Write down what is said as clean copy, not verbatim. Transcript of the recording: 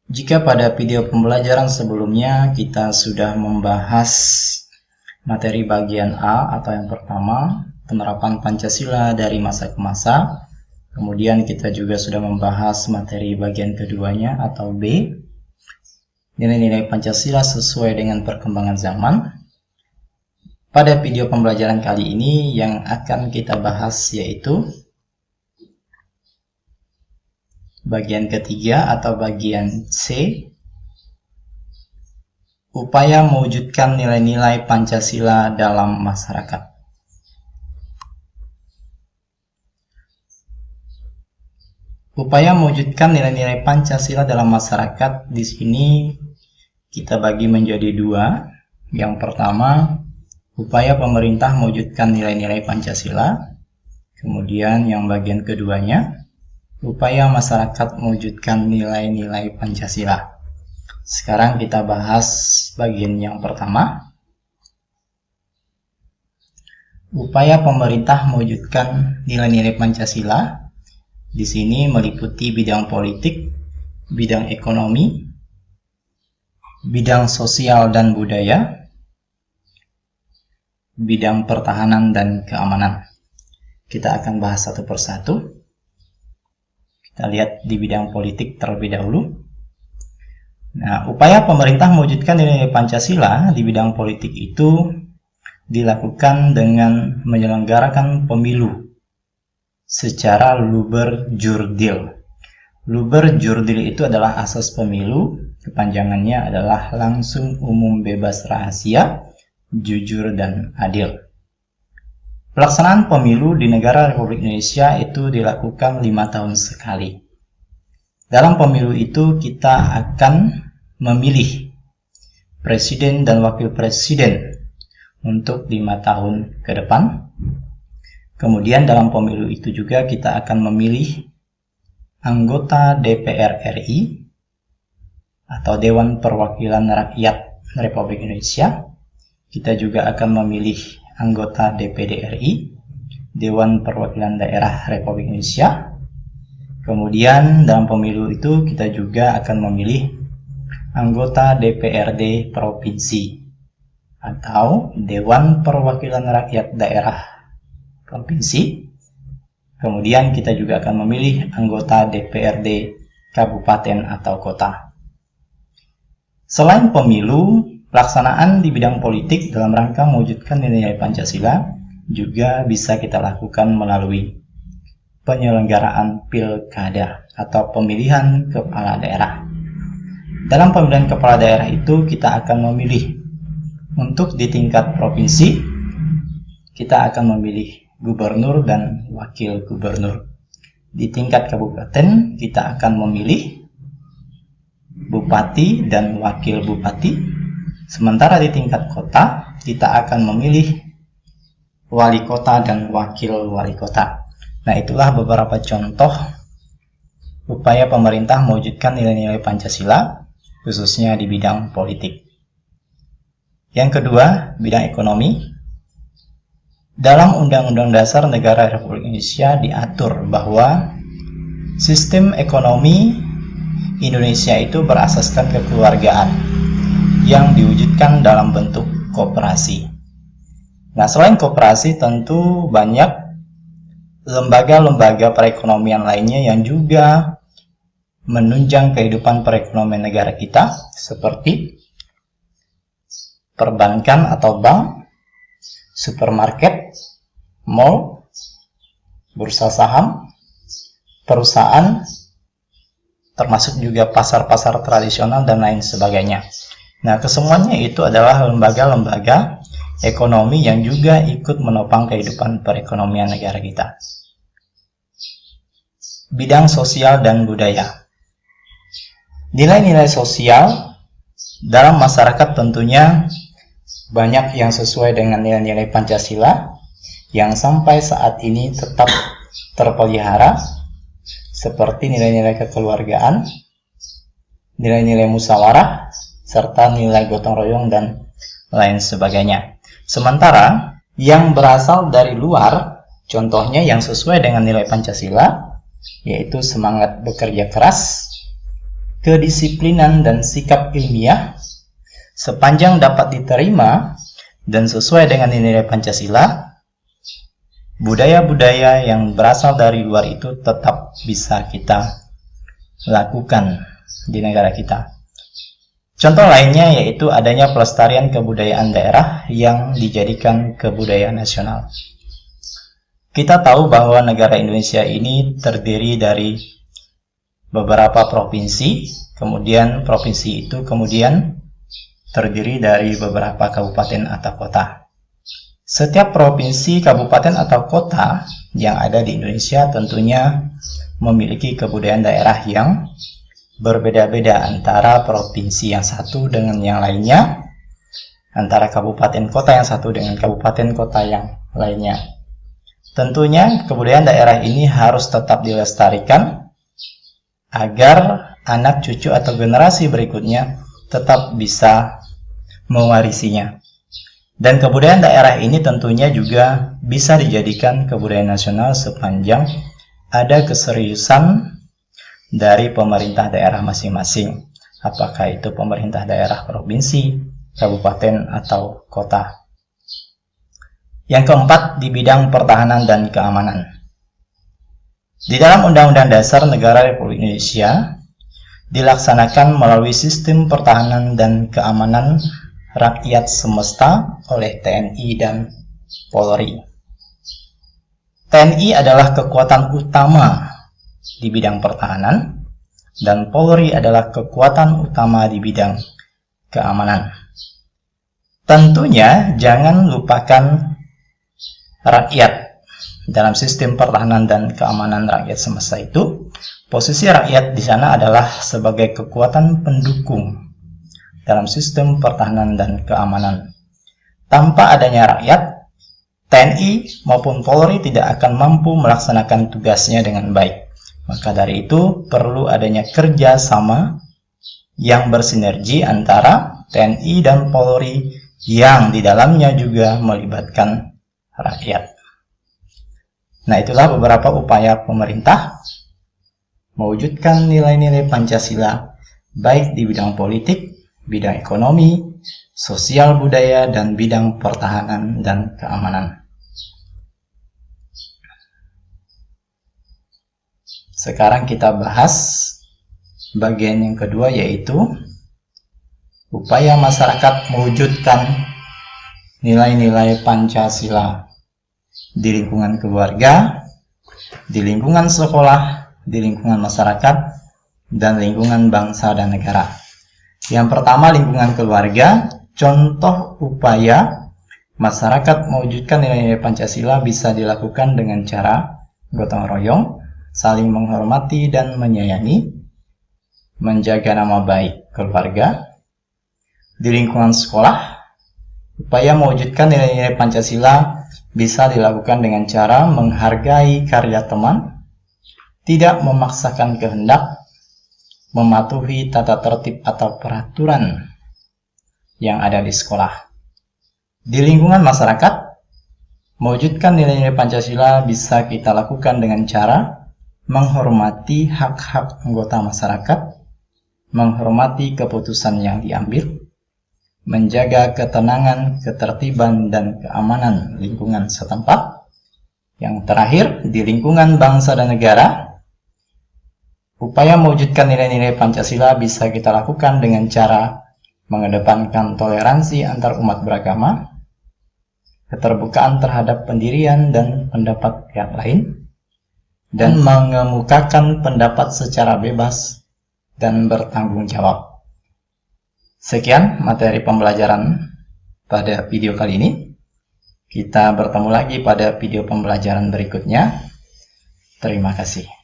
Jika pada video pembelajaran sebelumnya kita sudah membahas materi bagian A atau yang pertama, penerapan Pancasila dari masa ke masa, kemudian kita juga sudah membahas materi bagian keduanya atau B, nilai-nilai Pancasila sesuai dengan perkembangan zaman. Pada video pembelajaran kali ini yang akan kita bahas yaitu bagian ketiga atau bagian C, upaya mewujudkan nilai-nilai Pancasila dalam masyarakat. Upaya mewujudkan nilai-nilai Pancasila dalam masyarakat di sini kita bagi menjadi dua. Yang pertama, upaya pemerintah mewujudkan nilai-nilai Pancasila. Kemudian yang bagian keduanya, upaya masyarakat mewujudkan nilai-nilai Pancasila. Sekarang kita bahas bagian yang pertama. Upaya pemerintah mewujudkan nilai-nilai Pancasila di sini meliputi bidang politik, bidang ekonomi, bidang sosial dan budaya, bidang pertahanan dan keamanan. Kita akan bahas satu persatu. Kita lihat di bidang politik terlebih dahulu. Nah, upaya pemerintah mewujudkan nilai Pancasila di bidang politik itu dilakukan dengan menyelenggarakan pemilu secara luber jurdil. Luber jurdil itu adalah asas pemilu, kepanjangannya adalah langsung, umum, bebas, rahasia, jujur, dan adil. Pelaksanaan pemilu di negara Republik Indonesia itu dilakukan 5 tahun sekali. Dalam pemilu itu kita akan memilih presiden dan wakil presiden untuk 5 tahun ke depan. Kemudian dalam pemilu itu juga kita akan memilih anggota DPR RI atau Dewan Perwakilan Rakyat Republik Indonesia. Kita juga akan memilih anggota DPD RI, Dewan Perwakilan Daerah Republik Indonesia. Kemudian dalam pemilu itu kita juga akan memilih anggota DPRD Provinsi atau Dewan Perwakilan Rakyat Daerah Provinsi. Kemudian kita juga akan memilih anggota DPRD Kabupaten atau Kota. Selain pemilu, pelaksanaan di bidang politik dalam rangka mewujudkan nilai-nilai Pancasila juga bisa kita lakukan melalui penyelenggaraan pilkada atau pemilihan kepala daerah. Dalam pemilihan kepala daerah itu kita akan memilih untuk di tingkat provinsi, kita akan memilih gubernur dan wakil gubernur. Di tingkat kabupaten kita akan memilih bupati dan wakil bupati. Sementara di tingkat kota, kita akan memilih wali kota dan wakil wali kota. Nah, itulah beberapa contoh upaya pemerintah mewujudkan nilai-nilai Pancasila, khususnya di bidang politik. Yang kedua, bidang ekonomi. Dalam Undang-Undang Dasar Negara Republik Indonesia diatur bahwa sistem ekonomi Indonesia itu berasaskan kekeluargaan yang diwujudkan dalam bentuk koperasi. Nah, selain koperasi tentu banyak lembaga-lembaga perekonomian lainnya yang juga menunjang kehidupan perekonomian negara kita, seperti perbankan atau bank, supermarket, mall, bursa saham, perusahaan, termasuk juga pasar-pasar tradisional dan lain sebagainya. Nah, kesemuanya itu adalah lembaga-lembaga ekonomi yang juga ikut menopang kehidupan perekonomian negara kita. Bidang sosial dan budaya. Nilai-nilai sosial dalam masyarakat tentunya banyak yang sesuai dengan nilai-nilai Pancasila yang sampai saat ini tetap terpelihara, seperti nilai-nilai kekeluargaan, nilai-nilai musyawarah, serta nilai gotong royong dan lain sebagainya. Sementara yang berasal dari luar, contohnya yang sesuai dengan nilai Pancasila, yaitu semangat bekerja keras, kedisiplinan dan sikap ilmiah sepanjang dapat diterima dan sesuai dengan nilai Pancasila, budaya-budaya yang berasal dari luar itu tetap bisa kita lakukan di negara kita. Contoh lainnya yaitu adanya pelestarian kebudayaan daerah yang dijadikan kebudayaan nasional. Kita tahu bahwa negara Indonesia ini terdiri dari beberapa provinsi, kemudian provinsi itu kemudian terdiri dari beberapa kabupaten atau kota. Setiap provinsi, kabupaten atau kota yang ada di Indonesia tentunya memiliki kebudayaan daerah yang berbeda-beda antara provinsi yang satu dengan yang lainnya, antara kabupaten kota yang satu dengan kabupaten kota yang lainnya. Tentunya kebudayaan daerah ini harus tetap dilestarikan agar anak cucu atau generasi berikutnya tetap bisa mewarisinya. Dan kebudayaan daerah ini tentunya juga bisa dijadikan kebudayaan nasional sepanjang ada keseriusan dari pemerintah daerah masing-masing, apakah itu pemerintah daerah provinsi, kabupaten, atau kota. Yang keempat, di bidang pertahanan dan keamanan. Di dalam Undang-Undang Dasar Negara Republik Indonesia dilaksanakan melalui sistem pertahanan dan keamanan rakyat semesta oleh TNI dan Polri. TNI adalah kekuatan utama di bidang pertahanan, dan Polri adalah kekuatan utama di bidang keamanan. Tentunya jangan lupakan rakyat. Dalam sistem pertahanan dan keamanan rakyat semesta itu, posisi rakyat di sana adalah sebagai kekuatan pendukung dalam sistem pertahanan dan keamanan. Tanpa adanya rakyat, TNI maupun Polri tidak akan mampu melaksanakan tugasnya dengan baik. Maka dari itu perlu adanya kerjasama yang bersinergi antara TNI dan Polri yang di dalamnya juga melibatkan rakyat. Nah, itulah beberapa upaya pemerintah mewujudkan nilai-nilai Pancasila baik di bidang politik, bidang ekonomi, sosial budaya, dan bidang pertahanan dan keamanan. Sekarang kita bahas bagian yang kedua, yaitu upaya masyarakat mewujudkan nilai-nilai Pancasila di lingkungan keluarga, di lingkungan sekolah, di lingkungan masyarakat, dan lingkungan bangsa dan negara. Yang pertama, lingkungan keluarga. Contoh upaya masyarakat mewujudkan nilai-nilai Pancasila bisa dilakukan dengan cara gotong royong, saling menghormati dan menyayangi, menjaga nama baik keluarga. Di lingkungan sekolah, upaya mewujudkan nilai-nilai Pancasila bisa dilakukan dengan cara menghargai karya teman, tidak memaksakan kehendak, mematuhi tata tertib atau peraturan yang ada di sekolah. Di lingkungan masyarakat, mewujudkan nilai-nilai Pancasila bisa kita lakukan dengan cara menghormati hak-hak anggota masyarakat, menghormati keputusan yang diambil, menjaga ketenangan, ketertiban, dan keamanan lingkungan setempat. Yang terakhir, di lingkungan bangsa dan negara, upaya mewujudkan nilai-nilai Pancasila bisa kita lakukan dengan cara mengedepankan toleransi antar umat beragama, keterbukaan terhadap pendirian dan pendapat pihak lain, dan mengemukakan pendapat secara bebas dan bertanggung jawab. Sekian materi pembelajaran pada video kali ini. Kita bertemu lagi pada video pembelajaran berikutnya. Terima kasih.